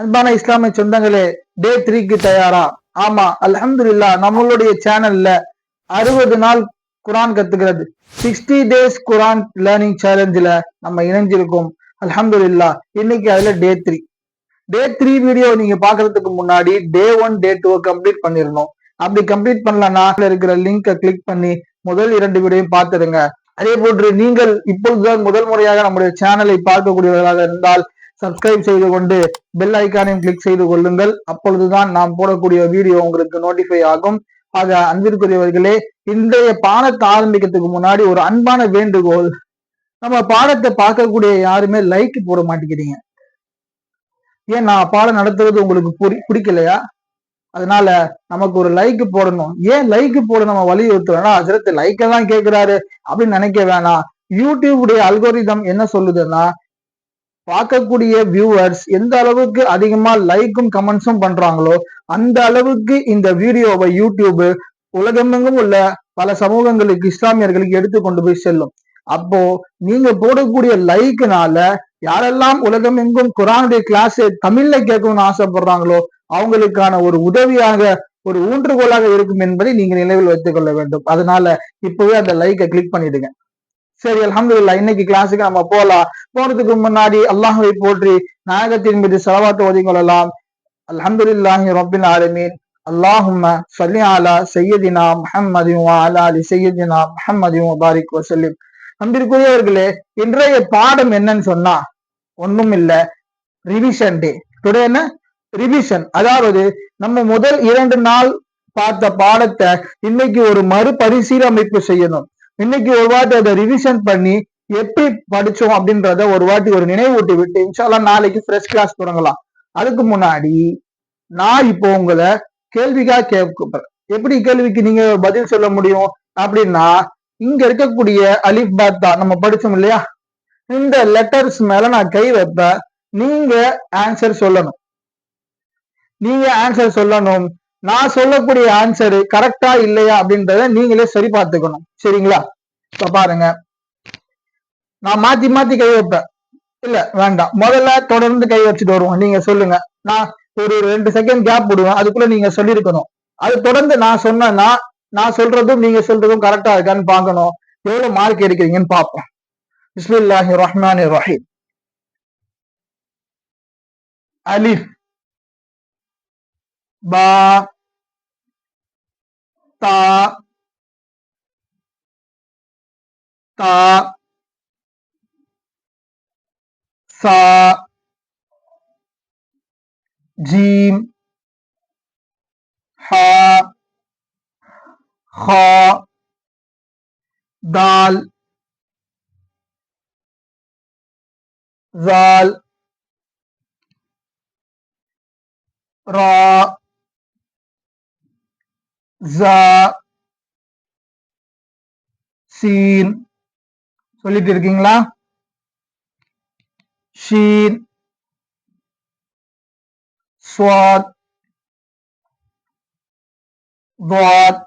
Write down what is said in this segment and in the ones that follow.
அன்பான இஸ்லாமிய சொந்தங்களே, டே 3க்கு தயாரா? ஆமா, அல்ஹம்துலில்லாஹ் நம்மளுடைய சேனல்ல 60 நாள் குரான் கத்துக்கிறது 60 டேஸ் குரான் லேர்னிங் சேலஞ்சில் நம்ம இணைஞ்சிருக்கோம். அல்ஹம்துலில்லாஹ் இன்னைக்கு அதுல டே 3 வீடியோ நீங்க பாக்குறதுக்கு முன்னாடி டே 1 டே 2 கம்ப்ளீட் பண்ணிடணும். அப்படி கம்ப்ளீட் பண்ணலன்னா இருக்கிற லிங்கை கிளிக் பண்ணி முதல் 2 வீடியோ பார்த்துருங்க. அதே போன்று நீங்கள் இப்பொழுதுதான் முதல் முறையாக நம்முடைய சேனலை பார்க்கக்கூடியவர்களாக இருந்தால் சப்ஸ்கிரைப் செய்து கொண்டு பெல் ஐக்கானையும் கிளிக் செய்து கொள்ளுங்கள். அப்பொழுதுதான் நாம் போடக்கூடிய வீடியோ உங்களுக்கு நோட்டிஃபை ஆகும். ஆக அன்பிற்குரியவர்களே, இன்றைய பாடத்தை ஆரம்பிக்கிறதுக்கு முன்னாடி ஒரு அன்பான வேண்டுகோள். நம்ம பாடத்தை பார்க்கக்கூடிய யாருமே லைக் போட மாட்டேங்கிறீங்க. ஏன் நான் பாடம் நடத்துறது உங்களுக்கு பிடிக்கலையா? அதனால நமக்கு ஒரு லைக் போடணும். ஏன் லைக் போட நம்ம வலியுறுத்துறோம்னா, அதிரத்து லைக் எல்லாம் கேட்கிறாரு அப்படின்னு நினைக்க வேணாம். யூடியூபுடைய அல்கோரிதம் என்ன சொல்லுதுன்னா, பார்க்கக்கூடிய வியூவர்ஸ் எந்த அளவுக்கு அதிகமா லைக்கும் கமெண்ட்ஸும் பண்றாங்களோ அந்த அளவுக்கு இந்த வீடியோவை யூடியூப் உலகமெங்கும் உள்ள பல சமூகங்களுக்கு, இஸ்லாமியர்களுக்கு எடுத்து கொண்டு போய் செல்லும். அப்போ நீங்க போடக்கூடிய லைக்னால யாரெல்லாம் உலகம் எங்கும் குரானுடைய கிளாஸ் தமிழ்ல கேட்கணும்னு ஆசைப்படுறாங்களோ அவங்களுக்கான ஒரு உதவியாக, ஒரு ஊன்றுகோலாக இருக்கும் என்பதை நீங்க நினைவில் வைத்துக் கொள்ள வேண்டும். அதனால இப்பவே அந்த லைக்கை கிளிக் பண்ணிடுங்க. சரி, அல்ஹம்துலில்லாஹ் இன்னைக்கு கிளாஸுக்கு நம்ம போலாம். போறதுக்கு முன்னாடி அல்லாஹ்வை போற்றி நாயகத்தின் மீது ஸலவாத் ஓதிக் கொள்ளலாம். அல்ஹம்துலில்லாஹி ரப்பில் ஆலமீன். அல்லாஹும்ம ஸல்லி அலா சய்யிதினா முஹம்மதின் வ அலா அலி சய்யிதினா முஹம்மதின் வ பாரிக் வஸல்லிம். அன்பிற்குரியவர்களே, இன்றைய பாடம் என்னன்னு சொன்னா ஒண்ணும் இல்ல, ரிவிஷன் டே. டுடே என்ன? ரிவிஷன். அதாவது நம்ம முதல் 2 நாள் பார்த்த பாடத்தை இன்னைக்கு ஒரு மறுபரிசீலமைப்பு செய்யணும். இன்னைக்கு ஒரு வாட்டி அதை ரிவிஷன் பண்ணி எப்படி படிச்சோம் அப்படின்றத ஒரு வாட்டி ஒரு நினைவூட்டி விட்டு இன்ஷால்லா நாளைக்கு ஃப்ரெஷ் கிளாஸ் தொடங்கலாம். அதுக்கு முன்னாடி நான் இப்போ உங்களை கேள்விக்காக கேட்கிறேன். எப்படி கேள்விக்கு நீங்க பதில் சொல்ல முடியும் அப்படின்னா, இங்க இருக்கக்கூடிய அலிஃப் பாத்தா நம்ம படிச்சோம் இல்லையா, இந்த லெட்டர்ஸ் மேல நான் கை வைப்பேன். நீங்க ஆன்சர் சொல்லணும். நான் சொல்லக்கூடிய ஆன்சர் கரெக்டா இல்லையா அப்படின்றத நீங்களே சரி பார்த்துக்கணும். சரிங்களா? இப்ப பாருங்க, நான் மாத்தி மாத்தி கை வைப்பேன். இல்ல வேண்டாம், முதல்ல தொடர்ந்து கை வச்சுட்டு வருவோம். நீங்க சொல்லுங்க. நான் ஒரு 2 செகண்ட் கேப் விடுவேன், அதுக்குள்ள நீங்க சொல்லியிருக்கணும். அது தொடர்ந்து நான் சொன்னேன்னா நான் சொல்றதும் நீங்க சொல்றதும் கரெக்டா இருக்கான்னு பார்க்கணும். எவ்வளவு மார்க் எடுக்கிறீங்கன்னு பார்ப்போம். பிஸ்மில்லாஹிர் ரஹ்மானிர் ரஹீம். அலிஃப், பா, தா, தா, சா, ஜீம், ஹா, ஹா, தால், ஜால், ரா, ஜா, சீன். சொல்லிட்டு இருக்கீங்களா? ஷீன், ஸ்வாத், ضاد,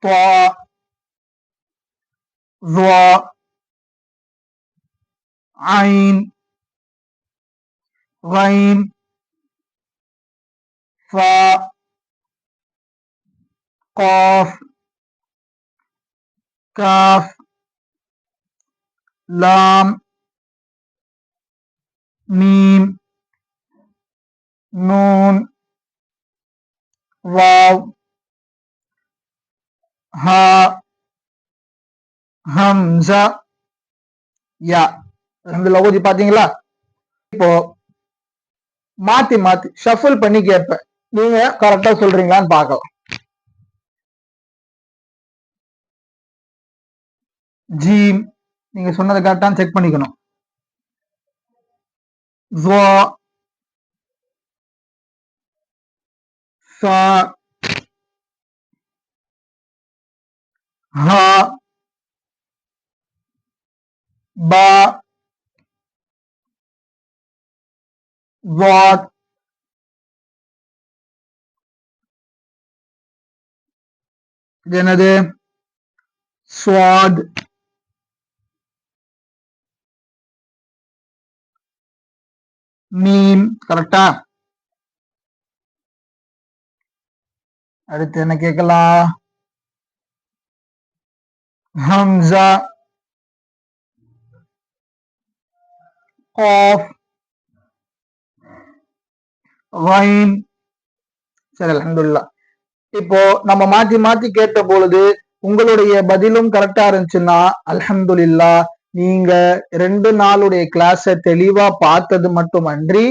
طاء, ظاء, عين, غين, فاء, قاف, كاف, لام, ميم, نون, واو, ஹா, ஹம்ஸா, யா. அல்ஹம்துலில்லாஹ். ஓதி பாத்தீங்களா? இப்போ மாத்தி மாத்தி ஷஃபிள் பண்ணி கேட்பேன். நீங்க கரெக்டா சொல்றீங்களான்னு பார்க்கலாம். ஜீம், நீங்க சொன்னதை கரெக்டான்னு செக் பண்ணிக்கணும். ظا, சா, ஹா, பா, ضاد, என்னது? ஸ்வாத், மீம். கரெக்டா? அடுத்து என்ன கேட்கலாம்? ஹம்சா, காஃப், ரைன். சரி, அல்ஹம்துலில்லாஹ். இப்போ நம்ம மாத்தி மாத்தி கேட்ட பொழுது உங்களுடைய பதிலும் கரெக்டா இருந்துச்சுன்னா அல்ஹம்துலில்லாஹ், நீங்க 2 நாளுடைய கிளாஸ தெளிவா பார்த்தது மட்டுமன்றி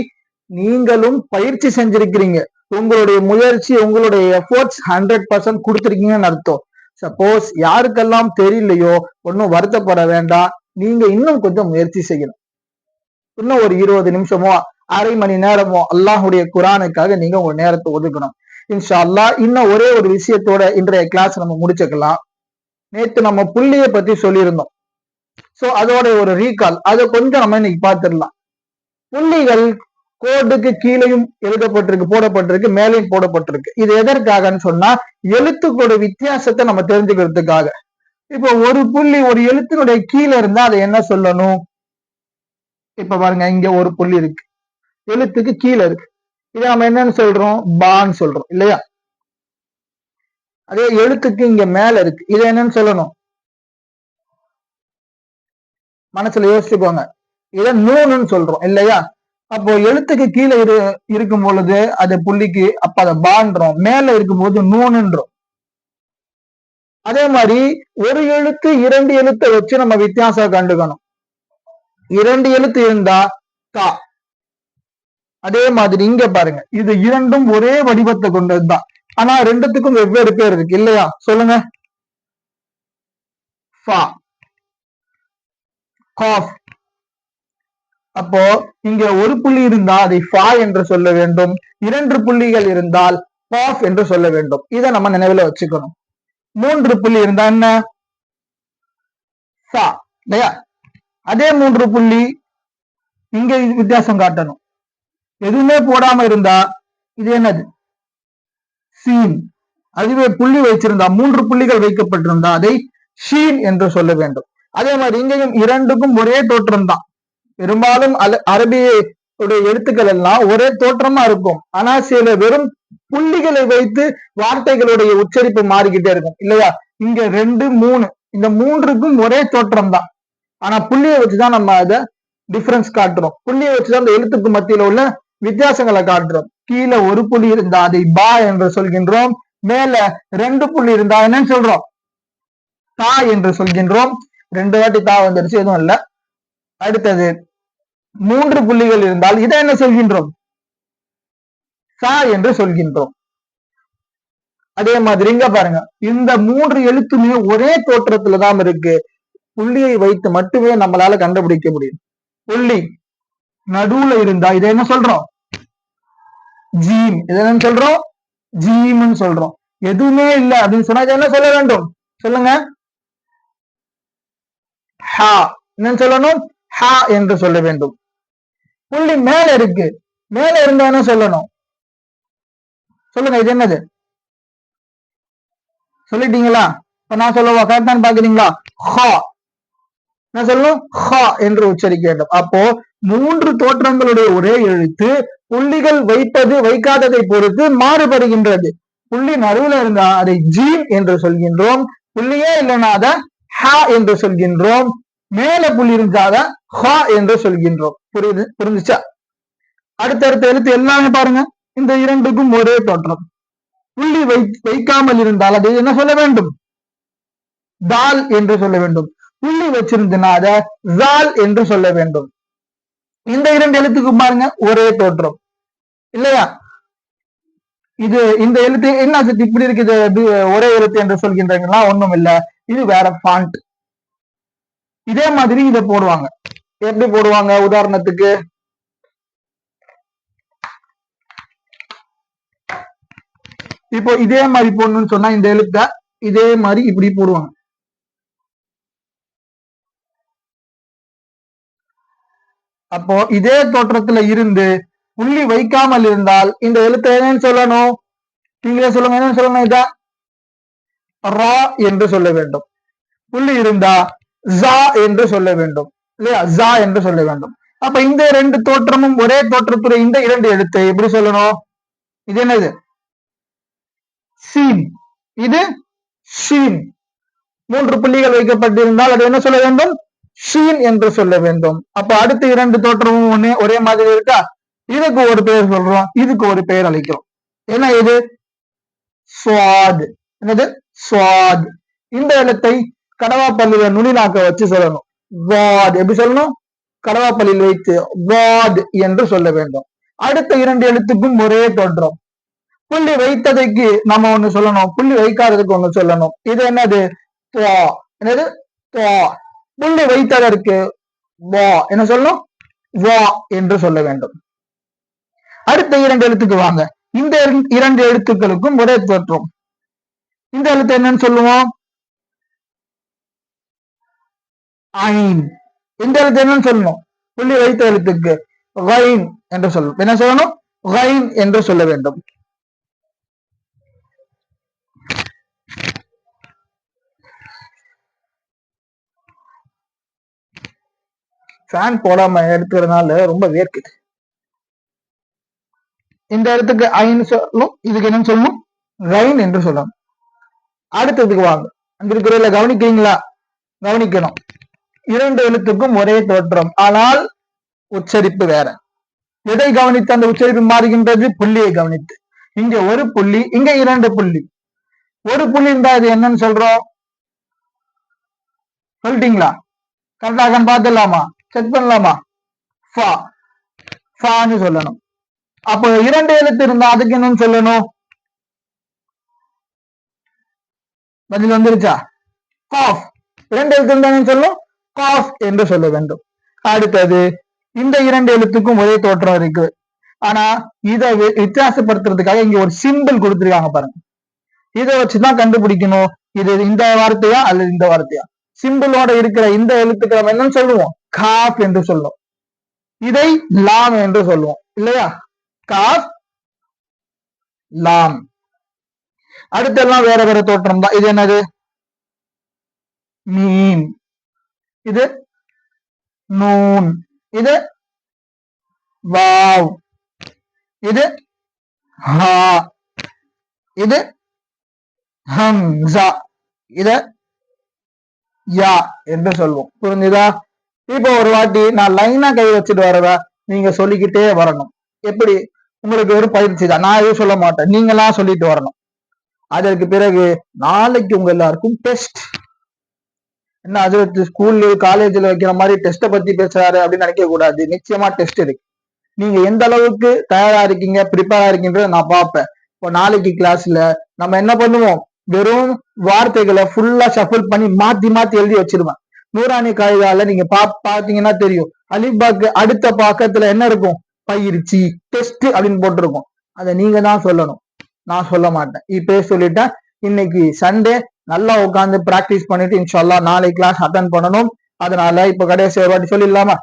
நீங்களும் பயிற்சி செஞ்சிருக்கிறீங்க. உங்களுடைய முயற்சி, உங்களுடைய எஃபோர்ட்ஸ் 100% கொடுத்திருக்கீங்கன்னு அர்த்தம். சப்போஸ் யாருக்கெல்லாம் தெரியலையோ ஒன்னும் வருத்தப்பட வேண்டாம். நீங்க இன்னும் கொஞ்சம் முயற்சி செய்யணும். இன்னும் ஒரு 20 நிமிஷமோ அரை மணி நேரமோ அல்லாஹுடைய குரானுக்காக நீங்க உங்க நேரத்தை ஒதுக்கணும். இன்ஷா அல்லாஹ். இன்னும் ஒரே ஒரு விஷயத்தோட இன்றைய கிளாஸ் நம்ம முடிச்சுக்கலாம். நேத்து நம்ம புள்ளிய பத்தி சொல்லியிருந்தோம். சோ அதோட ஒரு ரீகால், அதை கொஞ்சம் நம்ம இன்னைக்கு பார்த்துடலாம். புள்ளிகள் கோடுக்கு கீழையும் எழுதப்பட்டிருக்கு, போடப்பட்டிருக்கு, மேலையும் போடப்பட்டிருக்கு. இது எதற்காகன்னு சொன்னா எழுத்துக்களோட வித்தியாசத்தை நம்ம தெரிஞ்சுக்கிறதுக்காக. இப்போ ஒரு புள்ளி ஒரு எழுத்தினுடைய கீழே இருந்தா அதை என்ன சொல்லணும்? இப்ப பாருங்க, இங்க ஒரு புள்ளி இருக்கு, எழுத்துக்கு கீழே இருக்கு. இதை நம்ம என்னன்னு சொல்றோம்? பான்னு சொல்றோம் இல்லையா? அதே எழுத்துக்கு இங்க மேல இருக்கு, இதை என்னன்னு சொல்லணும்? மனசுல யோசிச்சுக்கோங்க. இதை நூன்னு சொல்றோம் இல்லையா? அப்போ எழுத்துக்கு கீழே இருக்கும் பொழுது அது புள்ளிக்கு, அப்ப அதை பான்றோம். மேல இருக்கும் போது நூன்ன்றோம். அதே மாதிரி ஒரு எழுத்து 2 எழுத்தை வச்சு நம்ம வித்தியாசம் கண்டுக்கணும். 2 எழுத்து இருந்தா தா. அதே மாதிரி இங்க பாருங்க, இது இரண்டும் ஒரே வடிவத்தை கொண்டதுதான், ஆனா ரெண்டுத்துக்கும் வெவ்வேறு பேர் இருக்கு இல்லையா? சொல்லுங்க. ஃபா, காஃப். அப்போ இங்க ஒரு புள்ளி இருந்தா அதை ஃபா என்று சொல்ல வேண்டும், 2 புள்ளிகள் இருந்தால் காஃப் என்று சொல்ல வேண்டும். இதை நம்ம நினைவுல வச்சுக்கணும். 3 புள்ளி இருந்தா என்ன? சா இல்லையா? அதே 3 புள்ளி இங்க வித்தியாசம் காட்டணும். எதுவுமே போடாம இருந்தா இது என்னது? சீன். அதுவே புள்ளி வைச்சிருந்தா, 3 புள்ளிகள் வைக்கப்பட்டிருந்தா அதை ஷீன் என்று சொல்ல வேண்டும். அதே மாதிரி இங்கேயும் இரண்டுக்கும் ஒரே தோற்றம் தான். பெரும்பாலும் அரபிய எழுத்துக்கள் எல்லாம் ஒரே தோற்றமா இருக்கும், ஆனா சில வெறும் புள்ளிகளை வைத்து வார்த்தைகளுடைய உச்சரிப்பு மாறிக்கிட்டே இருக்கும் இல்லையா? இங்க 2, 3, இந்த 3க்கும் ஒரே தோற்றம் தான், ஆனா புள்ளியை வச்சுதான் நம்ம அதை டிஃபரன்ஸ் காட்டுறோம். புள்ளியை வச்சுதான் அந்த எழுத்துக்கு மத்தியில உள்ள வித்தியாசங்களை காட்டுறோம். கீழே ஒரு புள்ளி இருந்தா அதை பா என்று சொல்கின்றோம், மேல 2 புள்ளி இருந்தா என்னன்னு சொல்றோம்? தா என்று சொல்கின்றோம். 2 வாட்டி தா வந்துருச்சு, எதுவும் இல்ல. அடுத்தது 3 புள்ளிகள் இருந்தால் இதை என்ன சொல்கின்றோம்? சா என்று சொல்கின்றோம். அதே மாதிரி இங்க பாருங்க, இந்த 3 எழுத்துமே ஒரே தோற்றத்துல தான் இருக்கு. புள்ளியை வைத்து மட்டுமே நம்மளால கண்டுபிடிக்க முடியும். புள்ளி நடுவுல இருந்தா இதை என்ன சொல்றோம்? ஜீம். இதை என்ன சொல்றோம்? ஜீம்னு சொல்றோம். எதுவுமே இல்ல அப்படின்னு சொன்னா இதை என்ன சொல்ல வேண்டும்? சொல்லுங்க. ஹா. என்னன்னு சொல்லணும்? ஹா என்று சொல்ல வேண்டும். புள்ளி மேல இருக்கு, மேல இருந்தா என்ன சொல்லணும்? சொல்லுங்க, இது என்னது? சொல்லிட்டீங்களா? இப்ப நான் சொல்லவா? கரெக்டான்னு பாக்குறீங்களா? ஹா. நான் சொல்லணும், ஹா என்று உச்சரிக்க வேண்டும். அப்போ 3 தோற்றங்களுடைய ஒரே எழுத்து புள்ளிகள் வைப்பது வைக்காததை பொறுத்து மாறுபடுகின்றது. புள்ளி நடுவுல இருந்தா அதை ஜீம் என்று சொல்கின்றோம், புள்ளியே இல்லைன்னா அதை ஹா என்று சொல்கின்றோம், மேல புள்ளி இருந்தாத ஹா என்று சொல்கின்றோம். புரிஞ்சுச்சா? அடுத்தடுத்த எழுத்து எல்லாமே பாருங்க, இந்த இரண்டுக்கும் ஒரே தோற்றம். புள்ளி வைக்காமல் இருந்தால் அதை என்ன சொல்ல வேண்டும்? தால் என்று சொல்ல வேண்டும். புள்ளி வச்சிருந்தனா அதை ஜால் என்று சொல்ல வேண்டும். இந்த 2 எழுத்துக்கும் பாருங்க ஒரே தோற்றம் இல்லையா? இது இந்த எழுத்து என்ன இப்படி இருக்குது, ஒரே எழுத்து என்று சொல்கின்றீங்களா? ஒண்ணும் இல்ல, இது வேற ஃபாண்ட். இதே மாதிரி இதை போடுவாங்க. எப்படி போடுவாங்க? உதாரணத்துக்கு இப்போ இதே மாதிரி போடணும்னு சொன்னா இந்த எழுத்த இதே மாதிரி இப்படி போடுவாங்க. அப்போ இதே தோற்றத்துல இருந்து புள்ளி வைக்காமல் இருந்தால் இந்த எழுத்தை என்னன்னு சொல்லணும்? நீங்களே சொல்லுங்க, என்னன்னு சொல்லணும்? இத ரா என்று சொல்ல வேண்டும். புள்ளி இருந்தா ஜா என்று சொல்ல வேண்டும் இல்லையா? ஜா என்று சொல்ல வேண்டும். அப்ப இந்த ரெண்டு தோற்றமும் ஒரே தோற்றத்துடைய இந்த இரண்டு எழுத்தை எப்படி சொல்லணும்? இது என்னது? சீன். இது ஷீன். மூன்று புள்ளிகள் வைக்கப்பட்டிருந்தால் அது என்ன சொல்ல வேண்டும்? ஷீன் என்று சொல்ல வேண்டும். அப்ப அடுத்த இரண்டு தோற்றமும் ஒரே மாதிரி இருக்கா? இதுக்கு ஒரு பெயர் சொல்றோம், இதுக்கு ஒரு பெயர் அளிக்கிறோம். என்ன இது? ஸ்வாத். என்னது? ஸ்வாத். இந்த எழுத்தை கடவாப்பள்ளியில நுனிநாக்க வச்சு சொல்லணும். வாத். எப்படி சொல்லணும்? கடவாப்பள்ளியில் வைத்து வாத் என்று சொல்ல வேண்டும். அடுத்த இரண்டு எழுத்துக்கும் ஒரே தோற்றம். புள்ளி வைத்ததைக்கு நம்ம ஒண்ணு சொல்லணும், புள்ளி வைக்காததுக்கு ஒண்ணு சொல்லணும். இது என்னது? துவா. என்னது? துவா. புள்ளி வைத்ததற்கு வா என்ன சொல்லணும்? வா என்று சொல்ல வேண்டும். அடுத்த இரண்டு எழுத்துக்கு வாங்க. இந்த இரண்டு எழுத்துக்களுக்கும் ஒரே தோற்றம். இந்த எழுத்து என்னன்னு சொல்லுவோம்? ஐன். இந்த எழுத்து என்னன்னு சொல்லணும்? புள்ளி வைத்த எழுத்துக்கு கைன் என்று சொல்லணும். என்ன சொல்லணும்? கைன் என்று சொல்ல வேண்டும். ஃபேன் போடாம எடுக்கிறதுனால ரொம்ப வேர்க்குது. இந்த இடத்துக்கு ஐன்னு சொல்லணும், இதுக்கு என்னன்னு சொல்லணும்? ரைன் என்று சொல்லணும். அடுத்ததுக்கு வாங்க. அங்க இருக்கிறதுல கவனிக்கிறீங்களா? கவனிக்கணும். இரண்டு எழுத்துக்கும் ஒரே தோற்றம், ஆனால் உச்சரிப்பு வேற. எதை கவனித்து அந்த உச்சரிப்பு மாறுகின்றது? புள்ளியை கவனித்து. இங்க ஒரு புள்ளி, இங்க இரண்டு புள்ளி. ஒரு புள்ளி இருந்தா இது என்னன்னு சொல்றோம்? சொல்லிட்டீங்களா? கரெக்டாக பார்த்துடலாமா? செக் பண்ணலாமா? ஃபா. ஃபான்னு சொல்லணும். அப்போ இரண்டு எழுத்து இருந்தா அதுக்கு என்னன்னு சொல்லணும்? பதில் வந்துருச்சா? காஃப். இரண்டு எழுத்து இருந்தா சொல்லணும்? காஃப் என்று சொல்ல வேண்டும். அடுத்தது, இந்த இரண்டு எழுத்துக்கும் ஒரே தோற்றம் இருக்கு. ஆனா இதை வித்தியாசப்படுத்துறதுக்காக இங்க ஒரு சிம்பிள் கொடுத்துருக்காங்க பாருங்க. இதை வச்சுதான் கண்டுபிடிக்கணும் இது இந்த வார்த்தையா அல்லது இந்த வார்த்தையா. சிம்பிளோட இருக்கிற இந்த எழுத்துக்களை நம்ம என்னன்னு சொல்லுவோம்? காஃப் என்று சொல்லுவோம். இதை லாம் என்று சொல்லுவோம் இல்லையா? காஃப், லாம். அடுத்தெல்லாம் வேற வேற தோற்றம் தான். இது என்னது? மீம். இது நூன். இது வாவ். இது ஹா. இது ஹம்ஸா. இத யா என்று சொல்வோம். புரிஞ்சுதா? இப்போ ஒரு வாட்டி நான் லைனா கை வச்சுட்டு வரதா நீங்க சொல்லிக்கிட்டே வரணும். எப்படி? உங்களுக்கு ஒரு பயிற்சி தான். நான் எதுவும் சொல்ல மாட்டேன், நீங்களா சொல்லிட்டு வரணும். அதற்கு பிறகு நாளைக்கு உங்க எல்லாருக்கும் டெஸ்ட். என்ன அது ஸ்கூல்ல காலேஜ்ல வைக்கிற மாதிரி டெஸ்ட பத்தி பேசுறாரு அப்படின்னு நினைக்க கூடாது. நிச்சயமா டெஸ்ட் இருக்கு. நீங்க எந்த அளவுக்கு தயாரா இருக்கீங்க, ப்ரிப்பேரா இருக்கீங்கன்றத நான் பார்ப்பேன். இப்போ நாளைக்கு கிளாஸ்ல நம்ம என்ன பண்ணுவோம்? வெறும் வார்த்தைகளை ஃபுல்லா ஷஃபிள் பண்ணி மாத்தி மாத்தி எழுதி வச்சிருவேன். நூறாணி காய்தால நீங்க பாத்தீங்கன்னா தெரியும், அலிபாக்கு அடுத்த பக்கத்துல என்ன இருக்கும்? பயிற்சி, டெஸ்ட் அப்படின்னு போட்டிருக்கும். அதை நீங்க தான் சொல்லணும், நான் சொல்ல மாட்டேன். இப்பயே சொல்லிட்டேன். இன்னைக்கு சண்டே, நல்லா உட்காந்து பிராக்டிஸ் பண்ணிட்டு இன்ஷால்லா நாளை கிளாஸ் அட்டன் பண்ணணும். அதனால இப்ப கடைசி ஒரு வாட்டி சொல்லிடலாமா?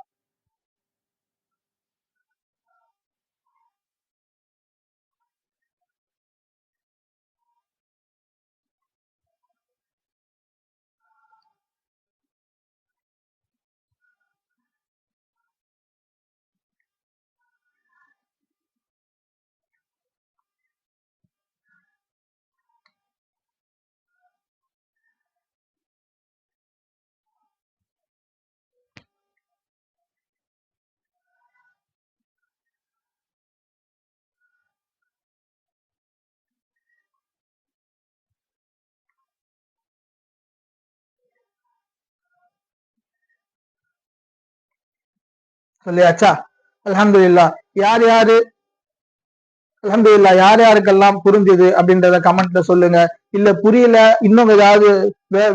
சொல்லியாச்சா? அல்ஹம்துலில்லாஹ். யார் யாரு அல்ஹம்துலில்லாஹ் யார் யாருக்கெல்லாம் புரிஞ்சுது அப்படின்றத கமெண்ட்ல சொல்லுங்க. இல்ல புரியல, இன்னும் ஏதாவது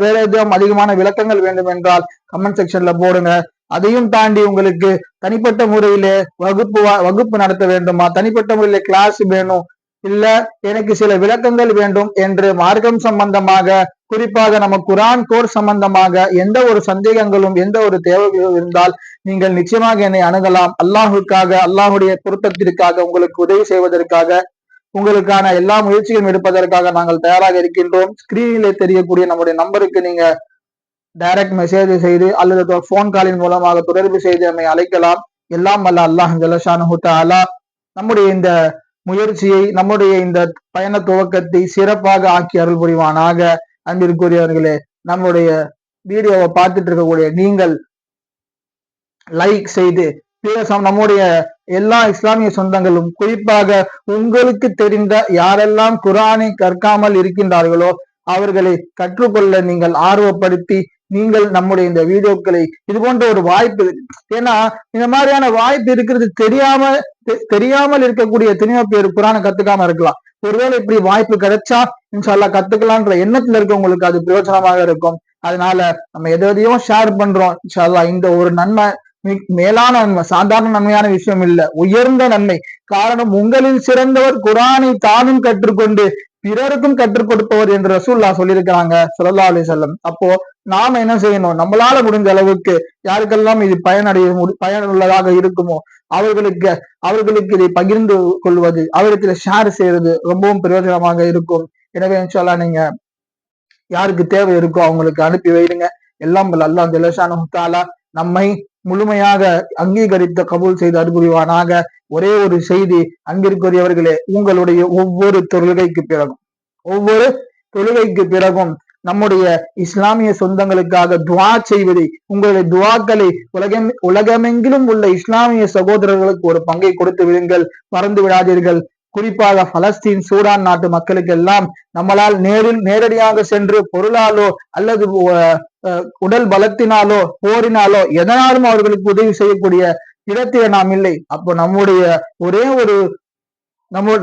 வேற எதுவும் அதிகமான விளக்கங்கள் வேண்டும் என்றால் கமெண்ட் செக்ஷன்ல போடுங்க. அதையும் தாண்டி உங்களுக்கு தனிப்பட்ட முறையிலே வகுப்பு நடத்த வேண்டுமா, தனிப்பட்ட முறையில கிளாஸ் வேணும், இல்ல எனக்கு சில விளக்கங்கள் வேண்டும் என்று மார்க்கம் சம்பந்தமாக, குறிப்பாக நம்ம குரான் கோர்ஸ் சம்பந்தமாக எந்த ஒரு சந்தேகங்களும் எந்த ஒரு தேவைகளும் இருந்தால் நீங்கள் நிச்சயமாக என்னை அணுகலாம். அல்லாஹுக்காக, அல்லாஹுடைய பொருத்தத்திற்காக, உங்களுக்கு உதவி செய்வதற்காக, உங்களுக்கான எல்லா முயற்சிகளும் எடுப்பதற்காக நாங்கள் தயாராக இருக்கின்றோம். ஸ்கிரீனிலே தெரியக்கூடிய நம்முடைய நம்பருக்கு நீங்க டைரக்ட் மெசேஜ் செய்து அல்லது போன் காலின் மூலமாக தொடர்பு செய்து நம்மை அழைக்கலாம். எல்லாம் வல்ல அல்லாஹ் ஜல்லஷானஹு தஆலா நம்முடைய இந்த முயற்சியை, நம்முடைய இந்த பயண துவக்கத்தை சிறப்பாக ஆக்கி அருள் புரிவானாக. அன்பிற்குரியவர்களே, நம்முடைய வீடியோவை பார்த்துட்டு இருக்கக்கூடிய நீங்கள் லைக் செய்து நம்முடைய எல்லா இஸ்லாமிய சொந்தங்களும், குறிப்பாக உங்களுக்கு தெரிந்த யாரெல்லாம் குர்ஆனை கற்காமல் இருக்கின்றார்களோ அவர்களை கற்றுக்கொள்ள நீங்கள் ஆர்வப்படுத்தி நீங்கள் நம்முடைய இந்த வீடியோக்களை, இது போன்ற ஒரு வாய்ப்பு, ஏன்னா இந்த மாதிரியான வாய்ப்பு இருக்கிறது தெரியாமல் இருக்கக்கூடிய எத்தனையோ பேர் குர்ஆனை கத்துக்காம இருக்கலாம். ஒருவேளை இப்படி வாய்ப்பு கிடைச்சா இன்ஷா அல்லாஹ் கத்துக்கலான்ற எண்ணத்துல இருக்கவங்களுக்கு அது பிரயோஜனமாக இருக்கும். அதனால நம்ம எதையும் ஷேர் பண்றோம். இன்ஷா அல்லாஹ் இந்த ஒரு நன்மை மேலான நன்மை, சாதாரண நன்மையான விஷயம் இல்ல, உயர்ந்த நன்மை. காரணம், உங்களில் சிறந்தவர் குர்ஆனை தானும் கற்றுக்கொண்டு பிறருக்கும் கற்றுக் கொடுப்பவர் என்று ரசூலுல்லாஹ் சொல்லியிருக்கிறாங்க ஸல்லல்லாஹு அலைஹி வஸல்லம். அப்போ நாம என்ன செய்யணும், நம்மளால முடிஞ்ச அளவுக்கு யாருக்கெல்லாம் இது பயனுள்ளதாக இருக்குமோ அவர்களுக்கு இதை பகிர்ந்து கொள்வது, அவரிடத்துல ஷேர் செய்யறது ரொம்பவும் பிரயோஜனமாக இருக்கும். எனவே இன்ஷா அல்லாஹ் நீங்க யாருக்கு தேவை இருக்கோ அவங்களுக்கு அனுப்பி வைடுங்க. எல்லாம் அல்லாஹ் ஜல்லஷானஹு தஆலா நம்மை முழுமையாக அங்கீகரித்த கபூல் செய்து அருள்புரிவானாக. ஒரே ஒரு செய்தி, அன்பிற்குரியவர்களே, உங்களுடைய ஒவ்வொரு தொழுகைக்கு பிறகும் நம்முடைய இஸ்லாமிய சொந்தங்களுக்காக துவா செய்வதை, உங்களுடைய துவாக்களை உலகமெங்கிலும் உள்ள இஸ்லாமிய சகோதரர்களுக்கு ஒரு பங்கை கொடுத்து விடுங்கள், மறந்து விடாதீர்கள். குறிப்பாக பலஸ்தீன், சூடான் நாட்டு மக்களுக்கு எல்லாம் நம்மளால் நேரடியாக சென்று பொருளாலோ அல்லது உடல் பலத்தினாலோ போரினாலோ எதனாலும் அவர்களுக்கு உதவி செய்யக்கூடிய இடத்தில நாம் இல்லை. அப்போ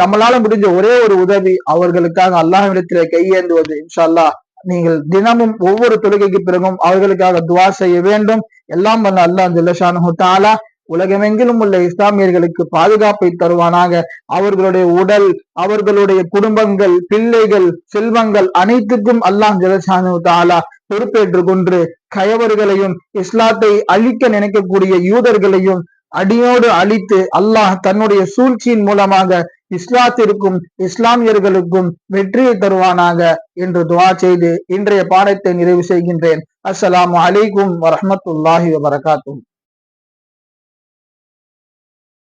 நம்மளால முடிஞ்ச ஒரே ஒரு உதவி அவர்களுக்காக அல்லாஹ்விடத்திலே கையேந்துவது. இன்ஷா அல்லாஹ் நீங்கள் தினமும் ஒவ்வொரு தொழுகைக்கு பிறகும் அவர்களுக்காக துவா செய்ய வேண்டும். எல்லாம் வல்ல அல்லாஹ் ஜல்லஷானஹு தஆலா உலகமெங்கிலும் உள்ள இஸ்லாமியர்களுக்கு பாதுகாப்பை தருவானாக. அவர்களுடைய உடல், அவர்களுடைய குடும்பங்கள், பிள்ளைகள், செல்வங்கள் அனைத்துக்கும் அல்லாஹ் ஜல்லஷானஹு தஆலா பொறுப்பேற்று கொண்டு கயவர்களையும் இஸ்லாத்தை அழிக்க நினைக்கக்கூடிய யூதர்களையும் அடியோடு அழித்து அல்லாஹ் தன்னுடைய சூழ்ச்சியின் மூலமாக இஸ்லாத்திற்கும் இஸ்லாமியர்களுக்கும் வெற்றியை தருவானாக என்று துஆ செய்து இன்றைய பாடத்தை நிறைவு செய்கின்றேன். அஸ்ஸலாமு அலைக்கும் வரஹ்மத்துல்லாஹி வபரகாத்துஹு.